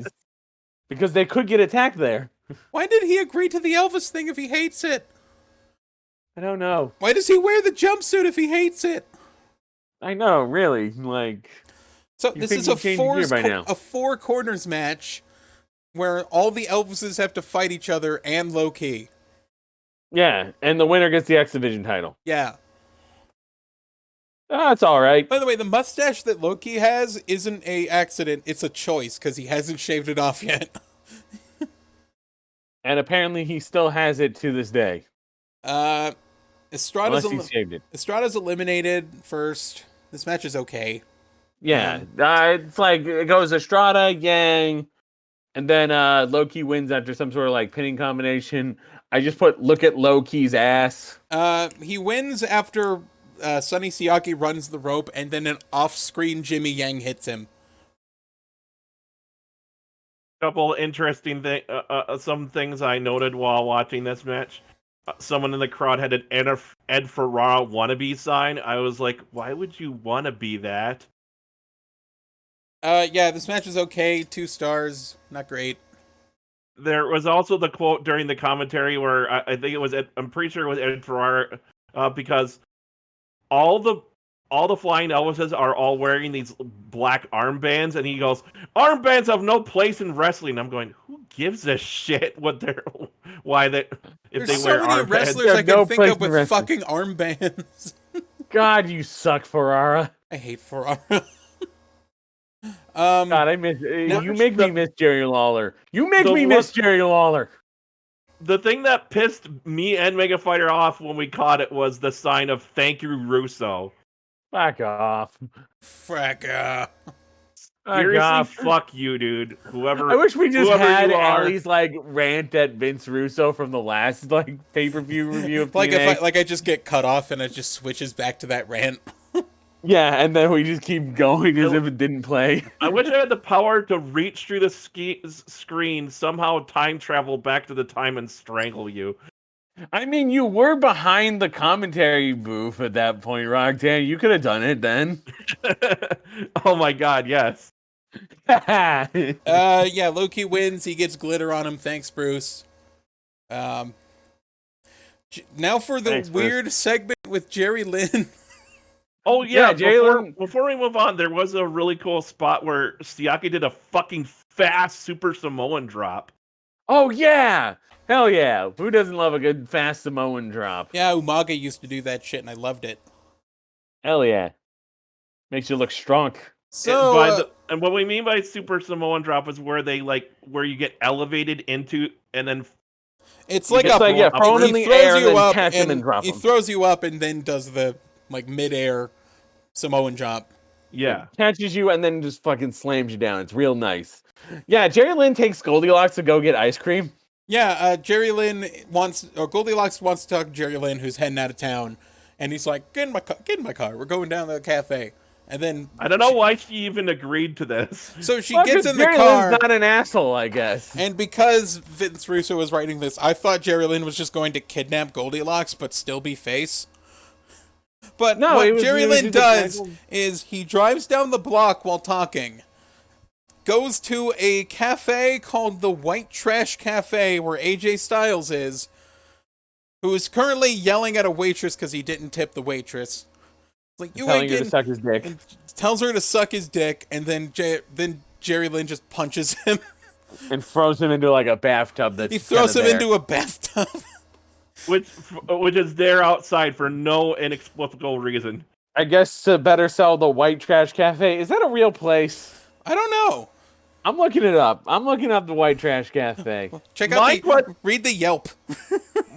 because they could get attacked there. Why did he agree to the Elvis thing if he hates it? I don't know. Why does he wear the jumpsuit if he hates it? I know, really. Like, so this is a four corners match where all the Elvises have to fight each other and Low-Ki. Yeah, and the winner gets the X Division title. Yeah. That's all right. By the way, the mustache that Low-Ki has isn't a accident. It's a choice because he hasn't shaved it off yet. And apparently he still has it to this day. Estrada's Estrada's eliminated first. This match is okay. Yeah, it's like it goes Estrada, Yang, and then Low-Ki wins after some sort of like pinning combination. I just look at Low-Ki's ass. He wins after Sonny Siaki runs the rope, and then an off-screen Jimmy Yang hits him. Couple interesting some things I noted while watching this match. Someone in the crowd had an Ed Ferrara wannabe sign. I was like, why would you want to be that? Yeah, this match is okay. 2 stars. Not great. There was also the quote during the commentary where I think it was I'm pretty sure it was Ed Ferrara, because all the Flying Elvises are all wearing these black armbands, and he goes, "Armbands have no place in wrestling." I'm going, who gives a shit if they wear There's so many armbands? wrestlers I can think of with fucking armbands. God, you suck, Ferrara. I hate Ferrara. God, I miss you. Make me miss Jerry Lawler. You make me miss Jerry Lawler. The thing that pissed me and Mega Fighter off when we caught it was the sign of "Thank you, Russo." Back off. Fracka. Seriously, fuck you, dude. Whoever. I wish we just had Alli's like rant at Vince Russo from the last like pay-per-view review of like TNA. if I just get cut off and it just switches back to that rant. Yeah, and then we just keep going as if it didn't play. I wish I had the power to reach through the screen, somehow time travel back to the time and strangle you. I mean, you were behind the commentary booth at that point, Roxanne. You could have done it then. Oh my god, yes. Yeah, Loki wins. He gets glitter on him. Thanks, Bruce. Now for the Thanks, Bruce. weird segment with Jerry Lynn. Oh yeah, Jerry Lynn. before we move on, there was a really cool spot where Siaki did a fucking fast Super Samoan drop. Oh, yeah. Hell yeah. Who doesn't love a good fast Samoan drop? Yeah, Umaga used to do that shit, and I loved it. Hell yeah. Makes you look strong. So, and what we mean by Super Samoan drop is where where you get elevated into and then it's like It's like, yeah, thrown in the air and then catch him and drop he him. throws you up and then does the like mid-air Samoan drop. yeah. Catches you and then just fucking slams you down. It's real nice. Yeah, Jerry Lynn takes Goldilocks to go get ice cream. Yeah, Goldilocks wants to talk to Jerry Lynn, who's heading out of town, and he's like, get in my car. We're going down to the cafe. And then I don't know why she even agreed to this. So she Well, gets 'cause in the Jerry car. Lynn's not an asshole, I guess. And because Vince Russo was writing this, I thought Jerry Lynn was just going to kidnap Goldilocks, but still be face. But No, what it was- Jerry it was Lynn just a does casual- is he drives down the block while talking, goes to a cafe called the White Trash Cafe where AJ Styles is, who is currently yelling at a waitress because he didn't tip the waitress. Like, you Telling ain't her to getting... suck his dick. And tells her to suck his dick, and then Jerry Lynn just punches him. And throws him into like a bathtub. He throws him into a bathtub. Which is there outside for no inexplicable reason. I guess to better sell the White Trash Cafe. Is that a real place? I don't know. I'm looking it up. I'm looking up the White Trash Cafe. Check out read the Yelp.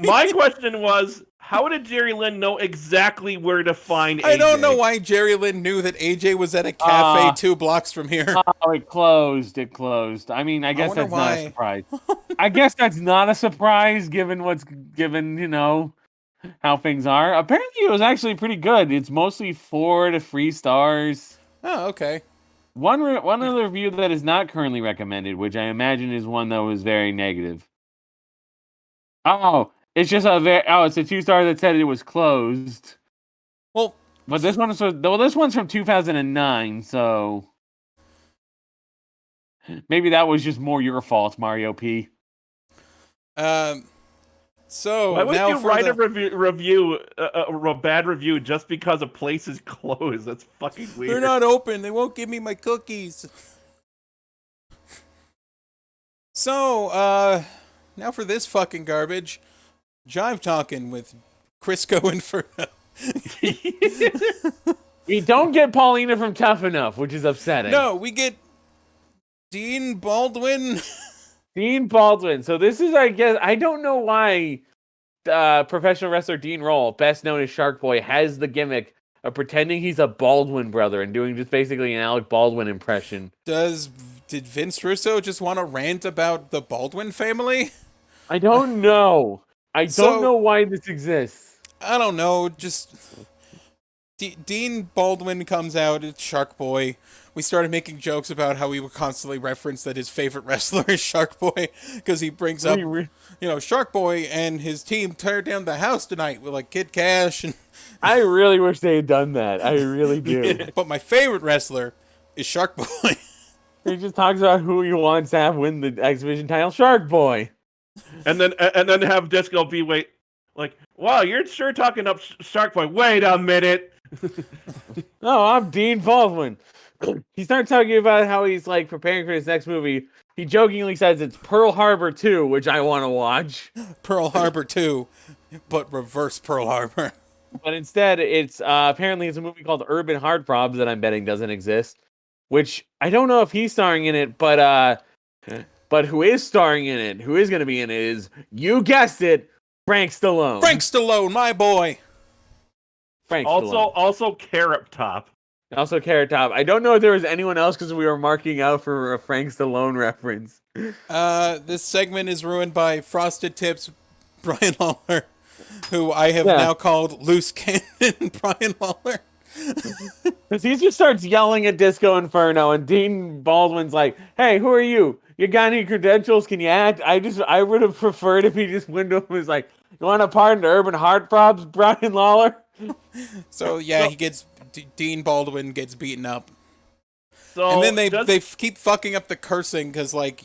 My question was, how did Jerry Lynn know exactly where to find AJ? I don't know why Jerry Lynn knew that AJ was at a cafe 2 blocks from here. Oh, it closed. It closed. I mean, I guess wonder that's not why. a surprise. I guess that's not a surprise given how things are. Apparently, it was actually pretty good. It's mostly 4 to 3 stars. Oh, okay. One other review that is not currently recommended, which I imagine is one that was very negative. Oh, it's just it's a 2 star that said it was closed. Well, But this one's from 2009, so maybe that was just more your fault, Mario P. So why would now you for write the, a bad review just because a place is closed? That's fucking weird. they're not open. They won't give me my cookies. So, now for this fucking garbage. Jive talking with Crisco Inferno. We don't get Paulina from Tough Enough, which is upsetting. No, we get Dean Baldwin. Dean Baldwin. So this is, I guess, I don't know why professional wrestler Dean Roll, best known as Shark Boy, has the gimmick of pretending he's a Baldwin brother and doing just basically an Alec Baldwin impression. Did Vince Russo just want to rant about the Baldwin family? I don't know. I don't know why this exists. I don't know. Just Dean Baldwin comes out. It's Shark Boy. We started making jokes about how we would constantly reference that his favorite wrestler is Shark Boy because he brings up, Shark Boy and his team tear down the house tonight with like Kid Cash and. I really wish they had done that. I really do. But my favorite wrestler is Shark Boy. He just talks about who he wants to have win the X Division title, Shark Boy. And then have Disco be wow, you're sure talking up Shark Boy. Wait a minute. No, I'm Dean Baldwin. He starts talking about how he's like preparing for his next movie. He jokingly says it's Pearl Harbor 2, which I want to watch. Pearl Harbor 2, but reverse Pearl Harbor. But instead, it's apparently it's a movie called Urban Heartthrobs that I'm betting doesn't exist. Which I don't know if he's starring in it, but who is starring in it, who is going to be in it is, you guessed it, Frank Stallone. Frank Stallone, my boy. Frank Stallone. Also Carrot Top. Also Carrot Top. I don't know if there was anyone else because we were marking out for a Frank Stallone reference. This segment is ruined by Frosted Tips Brian Lawler, who I have now called Loose Cannon Brian Lawler. Because he just starts yelling at Disco Inferno, and Dean Baldwin's like, "Hey, who are you? You got any credentials? Can you act?" I would have preferred if he just went up and was like, You want to pardon Urban Heartthrobs, Brian Lawler? So yeah, he gets Dean Baldwin gets beaten up, So and then they keep fucking up the cursing because like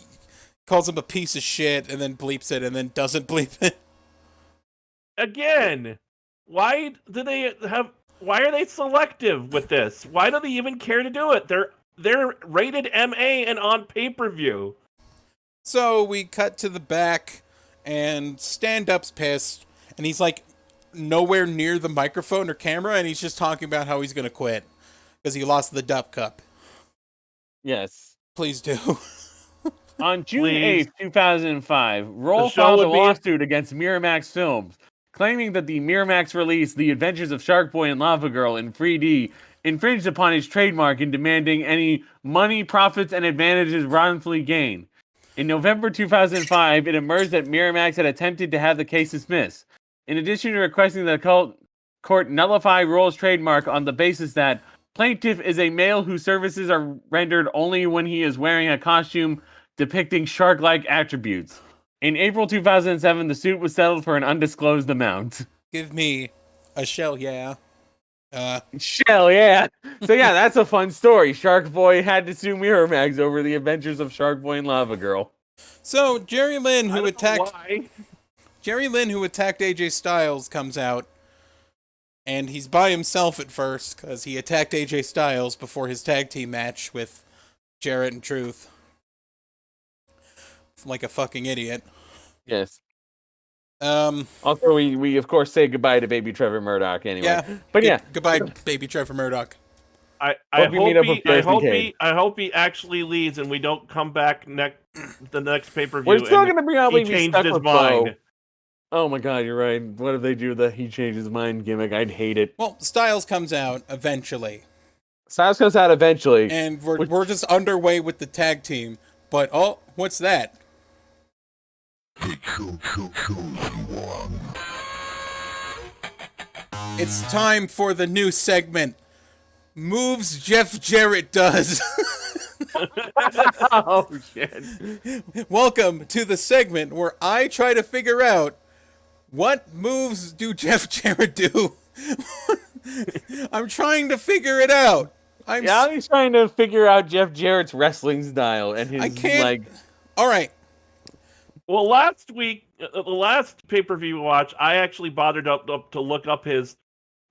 calls him a piece of shit and then bleeps it and then doesn't bleep it. Again, why are they selective with this? Why do they even care to do it? They're rated MA and on pay-per-view. So we cut to the back, and Stand-Up's pissed, and he's like nowhere near the microphone or camera, and he's just talking about how he's gonna quit because he lost the Dup Cup. Yes. Please do. On June Please. 8th, 2005, Roll The show filed a would be- lawsuit against Miramax Films, claiming that the Miramax release, The Adventures of Shark Boy and Lava Girl in 3D, infringed upon his trademark and demanding any money, profits, and advantages wrongfully gained. In November 2005, it emerged that Miramax had attempted to have the case dismissed. In addition to requesting that the court nullify Roll's trademark on the basis that plaintiff is a male whose services are rendered only when he is wearing a costume depicting shark-like attributes. In April 2007, the suit was settled for an undisclosed amount. Give me a shell, yeah. Shell, yeah. So yeah, that's a fun story. Shark Boy had to sue Miramax over the adventures of Shark Boy and Lava Girl. So Jerry Lynn, I who don't know attacked why. AJ Styles, comes out, and he's by himself at first because he attacked AJ Styles before his tag team match with Jarrett and Truth. Like a fucking idiot. Yes. Um. Also, we of course say goodbye to baby Trevor Murdoch anyway. Yeah. But yeah. Goodbye, baby Trevor Murdoch. I Hope you meet up with Jason Cage. hope he actually leads and we don't come back the next pay-per-view. We're still and going to probably he be changed stuck his with mind. Bo. Oh my god, you're right. What if they do the he changed his mind gimmick? I'd hate it. Well, Styles comes out eventually, Styles comes out eventually. and we're just underway with the tag team. But oh, what's that? It's time for the new segment. Moves Jeff Jarrett does. Oh shit. Welcome to the segment where I try to figure out what moves do Jeff Jarrett do. I'm trying to figure it out. He's trying to figure out Jeff Jarrett's wrestling style and his I can't. like. All right. Well, last week, the last pay-per-view watch, I actually bothered up to look up his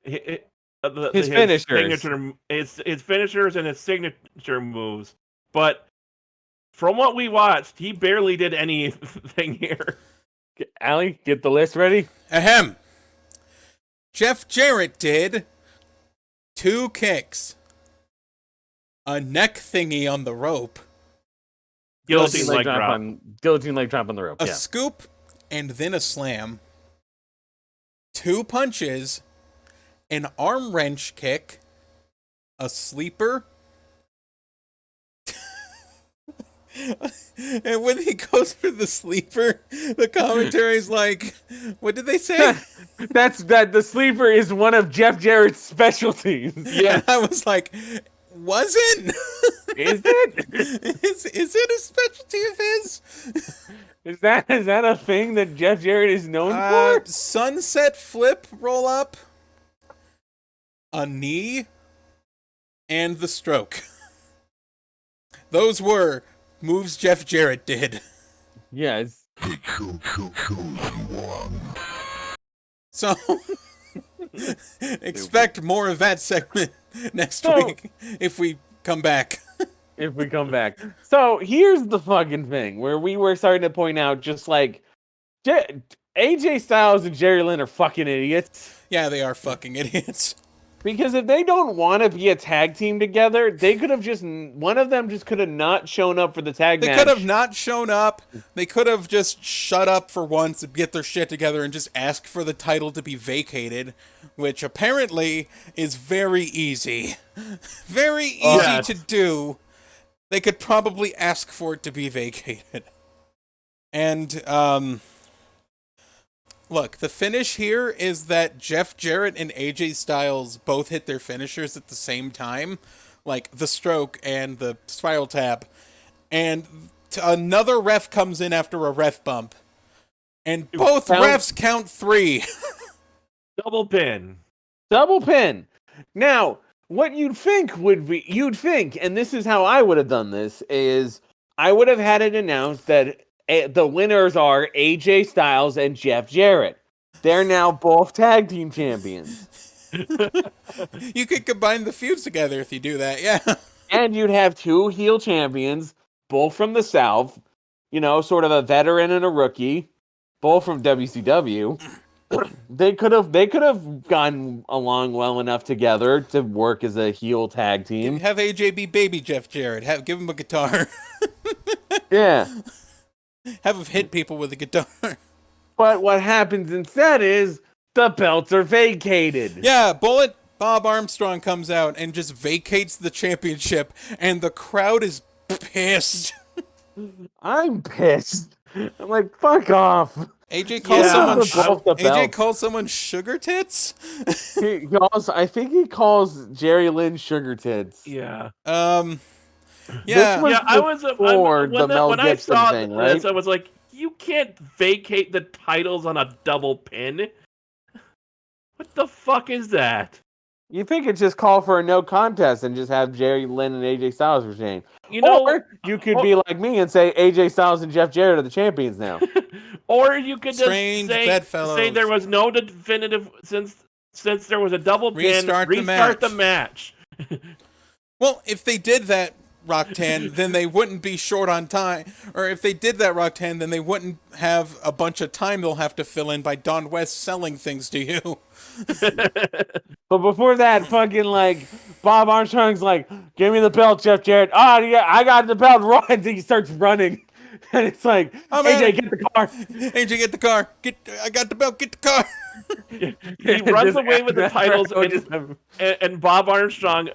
finishers. signature, his finishers and his signature moves. But from what we watched, he barely did anything here. Alli, get the list ready. Ahem. Jeff Jarrett did 2 kicks, a neck thingy on the rope, Guillotine leg drop. Guillotine leg drop on the rope. a Yeah. scoop, and then a slam, 2 punches, an arm wrench kick, a sleeper, and when he goes for the sleeper, the commentary's like, what did they say? The sleeper is one of Jeff Jarrett's specialties. Yeah. And I was like, wasn't? Is it? Is it a specialty of his? Is that a thing that Jeff Jarrett is known for? Sunset flip roll up, a knee, and the stroke. Those were moves Jeff Jarrett did. Yes. So expect more of that segment next week if we come back. If we come back. So here's the fucking thing where we were starting to point out just like AJ Styles and Jerry Lynn are fucking idiots. Yeah, they are fucking idiots. Because if they don't want to be a tag team together, they could have one of them just could have not shown up for the tag match. They could have not shown up. They could have just shut up for once and get their shit together and just ask for the title to be vacated, which apparently is very easy. Very easy to do. They could probably ask for it to be vacated. And, look, the finish here is that Jeff Jarrett and AJ Styles both hit their finishers at the same time, like the stroke and the spiral tap, and another ref comes in after a ref bump. And both refs count 3. Double pin. Double pin. Now, what you'd think, and this is how I would have done this, is I would have had it announced that the winners are AJ Styles and Jeff Jarrett. They're now both tag team champions. You could combine the feuds together if you do that, yeah. And you'd have 2 heel champions, both from the South, sort of a veteran and a rookie, both from WCW. They could have gone along well enough together to work as a heel tag team. Have AJ be baby Jeff Jarrett. Give him a guitar. Yeah. Have him hit people with a guitar. But what happens instead is the belts are vacated. Yeah, Bullet Bob Armstrong comes out and just vacates the championship, and the crowd is pissed. I'm pissed. I'm like, fuck off. AJ calls someone sugar tits. I think he calls Jerry Lynn sugar tits. Yeah. Yeah. I was before the Mel Gibson thing, right? This, I was like, you can't vacate the titles on a double pin. What the fuck is that? You think it's just call for a no contest and just have Jerry Lynn and AJ Styles retain. Or you could be like me and say AJ Styles and Jeff Jarrett are the champions now. Or you could just say there was no definitive since there was a double pin. Restart the match. Well, if they did that, Rocktan, then they wouldn't be short on time. Or if they did that, Rocktan, then they wouldn't have a bunch of time they'll have to fill in by Don West selling things to you. But before that, fucking Bob Armstrong's like, give me the belt, Jeff Jarrett. Oh, yeah, I got the belt. Run! And he starts running. And it's like, AJ, get the car. AJ, get the car. I got the belt. Get the car. He runs away with the titles, and Bob Armstrong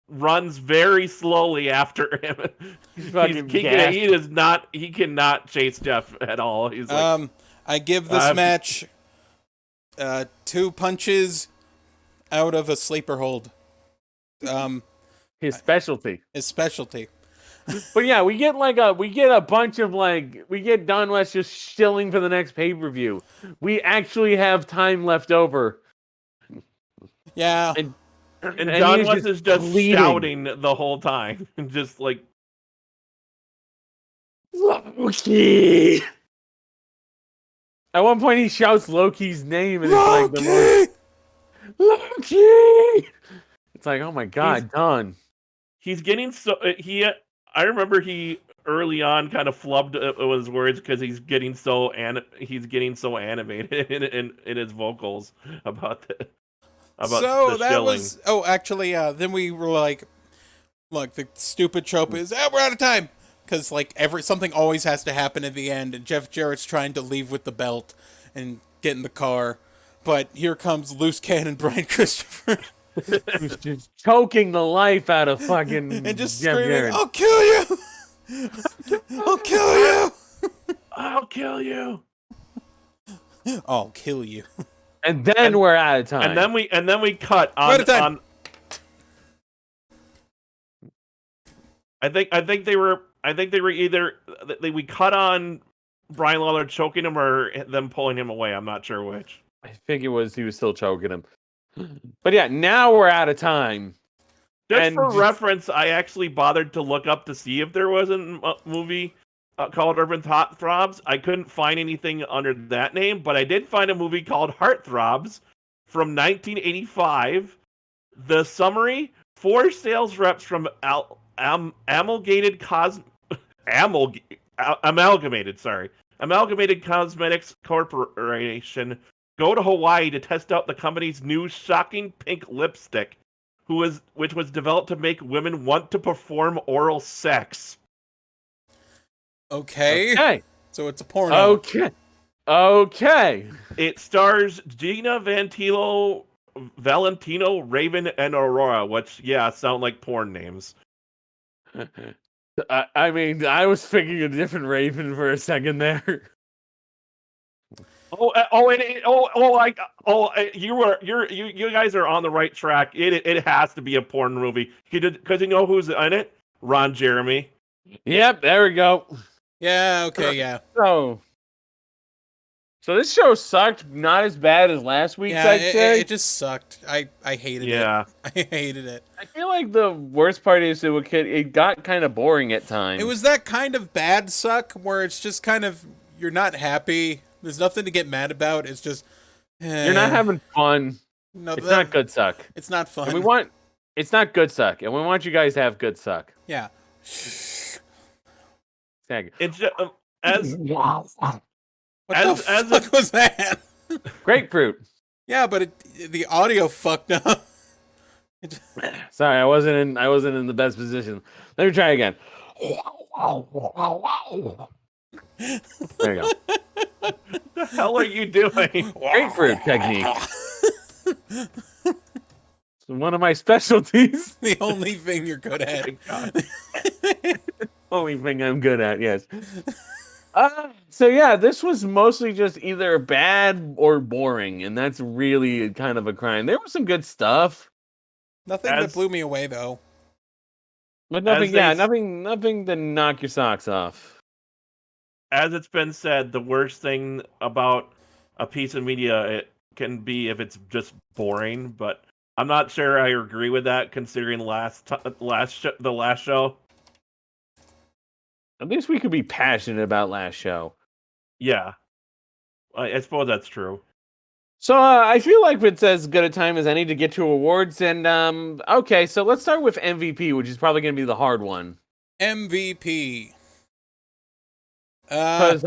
runs very slowly after him. He cannot chase Jeff at all. He's like, I give this match 2 punches out of a sleeper hold. His specialty. But yeah, we get a bunch of we get Don West just shilling for the next pay-per-view. We actually have time left over. Yeah. And Don West is just shouting the whole time. Just like Loki. At one point he shouts Loki's name and Loki! it's like Loki. It's like, oh my god, Don. He's getting I remember he early on kind of flubbed his words because he's getting so animated in his vocals about the shilling. Then we were like, look, the stupid trope is we're out of time because something always has to happen at the end, and Jeff Jarrett's trying to leave with the belt and get in the car, but here comes Loose Cannon Brian Christopher. Who's just choking the life out of fucking and just Jeff screaming, Jarrett. I'll kill you! I'll kill you! I'll kill you! I'll kill you. And then we're out of time. And then we cut on. I think they were either we cut on Brian Lawler choking him or them pulling him away. I'm not sure which. I think he was still choking him. But yeah, now we're out of time. Just reference, I actually bothered to look up to see if there was a movie called Urban Throbs. I couldn't find anything under that name, but I did find a movie called Heartthrobs from 1985. The summary: 4 sales reps from Amalgamated Cosmetics Corporation go to Hawaii to test out the company's new shocking pink lipstick, which was developed to make women want to perform oral sex. Okay. So it's a porno. Okay. It stars Gina Valentino, Raven, and Aurora, which, sound like porn names. I mean, I was thinking a different Raven for a second there. You guys are on the right track. It has to be a porn movie because you know who's in it? Ron Jeremy. Yep, there we go. Yeah, okay, yeah. So this show sucked. Not as bad as last week's, Yeah, I'd say. it just sucked. I hated Yeah. it. I hated it. I feel like the worst part is it got kind of boring at times. It was that kind of bad suck where it's just kind of, you're not happy. There's nothing to get mad about. It's just... You're not having fun. No, It's not good suck. It's not fun. And it's not good suck, and we want you guys to have good suck. Yeah. Exactly. It's just, as What As- the as fuck was that? Grapefruit. Yeah, but the audio fucked up. Sorry, I wasn't in the best position. Let me try again. There you go. what the hell are you doing? Grapefruit technique. It's one of my specialties. The only thing you're good at. Only thing I'm good at, yes. So yeah, this was mostly just either bad or boring, and that's really kind of a crime. There was some good stuff, Nothing that blew me away though. but nothing. As Yeah, they- nothing to knock your socks off. As it's been said, the worst thing about a piece of media it can be if it's just boring. But I'm not sure I agree with that, considering the last show. At least we could be passionate about last show. Yeah, I suppose that's true. So I feel like it's as good a time as any to get to awards. And okay, so let's start with MVP, which is probably going to be the hard one. MVP. Because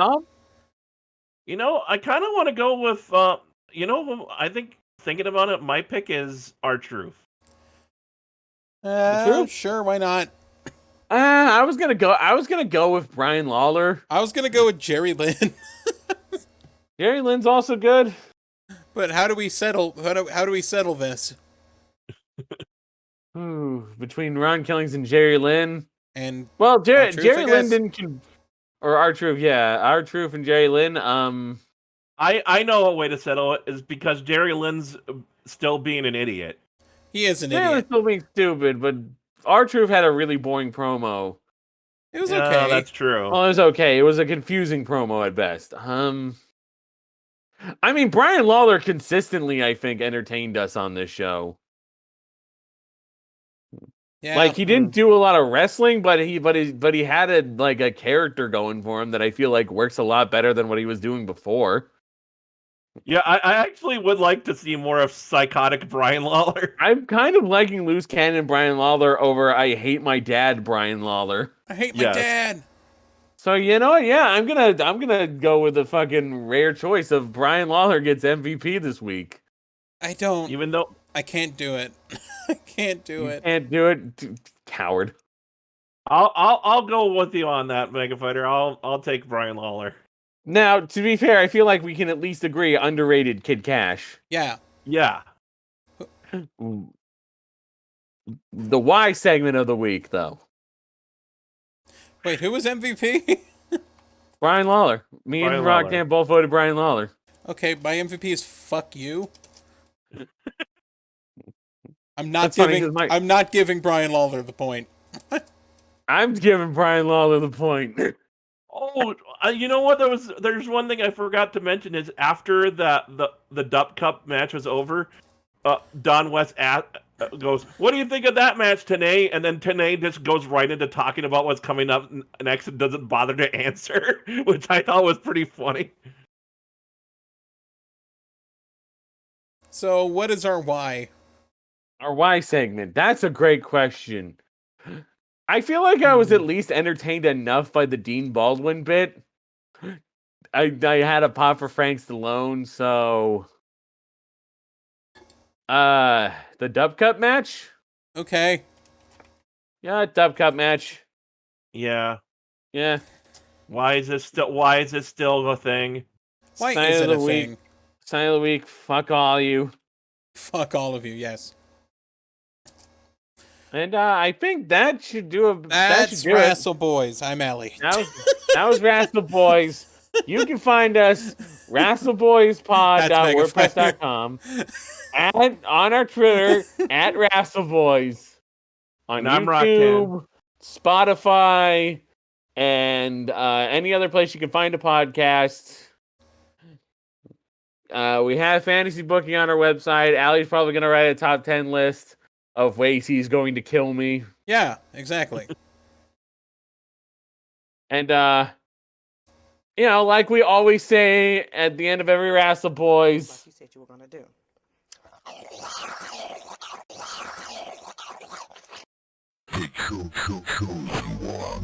You know, I kind of want to go with. I think thinking about it, my pick is R-Truth. truth? Sure, why not? I was gonna go with Brian Lawler. I was gonna go with Jerry Lynn. Jerry Lynn's also good. But how do we settle? How do we settle this? Between Ron Killings and Jerry Lynn. And Well, R-Truth, Jerry I Lynn guess? or R-Truth, yeah. R-Truth and Jerry Lynn. I know a way to settle it is because Jerry Lynn's still being an idiot. he is an Jerry Lynn's idiot. still being stupid, but R-Truth had a really boring promo. It was Yeah, okay. that's true. Well, it was okay. It was a confusing promo at best. I mean, Brian Lawler consistently, I think, entertained us on this show. Yeah. Like he didn't do a lot of wrestling, but he had a character going for him that I feel like works a lot better than what he was doing before. Yeah, I actually would like to see more of psychotic Brian Lawler. I'm kind of liking loose cannon Brian Lawler over I hate my dad Brian Lawler. I hate my Yes. dad. So you know, yeah, I'm gonna go with the fucking rare choice of Brian Lawler gets MVP this week. I don't. Even though I can't do it. I can't do it. Can't do it, coward. I'll go with you on that, Mega Fighter. I'll take Brian Lawler. Now, to be fair, I feel like we can at least agree underrated Kid Cash. Yeah. Yeah. The Y segment of the week, though. Wait, who was MVP? Brian Lawler. Me Brian and Lawler. Rockdam both voted Brian Lawler. Okay, my MVP is fuck you. I'm not That's funny, giving. 'cause I'm not giving Brian Lawler the point. I'm giving Brian Lawler the point. Oh, you know what? There's one thing I forgot to mention is after the Dup Cup match was over, Don West goes, "What do you think of that match, TNA?" And then TNA just goes right into talking about what's coming up next and doesn't bother to answer, which I thought was pretty funny. So, what is our why? Our Y segment. That's a great question. I feel like I was at least entertained enough by the Dean Baldwin bit. I had a pop for Frank Stallone, so the Dub Cup match? Okay. Yeah, Dub Cup match. Yeah. Yeah. Why is this still a thing? Why Sign is of it the a week. thing? Sign of the week. Fuck all you. Fuck all of you. Yes. And I think that should do it. That's Wrassleboys. I'm Alli. That was Wrassleboys. You can find us wrassleboyspod.wordpress.com and on our Twitter at Wrassleboys. On And I'm YouTube, Spotify, and any other place you can find a podcast. We have fantasy booking on our website. Alli's probably going to write a top 10 list of ways he's going to kill me. Yeah, exactly. And, like we always say at the end of every Wrassleboys. Like you said you were gonna do. Hey, cool, you won.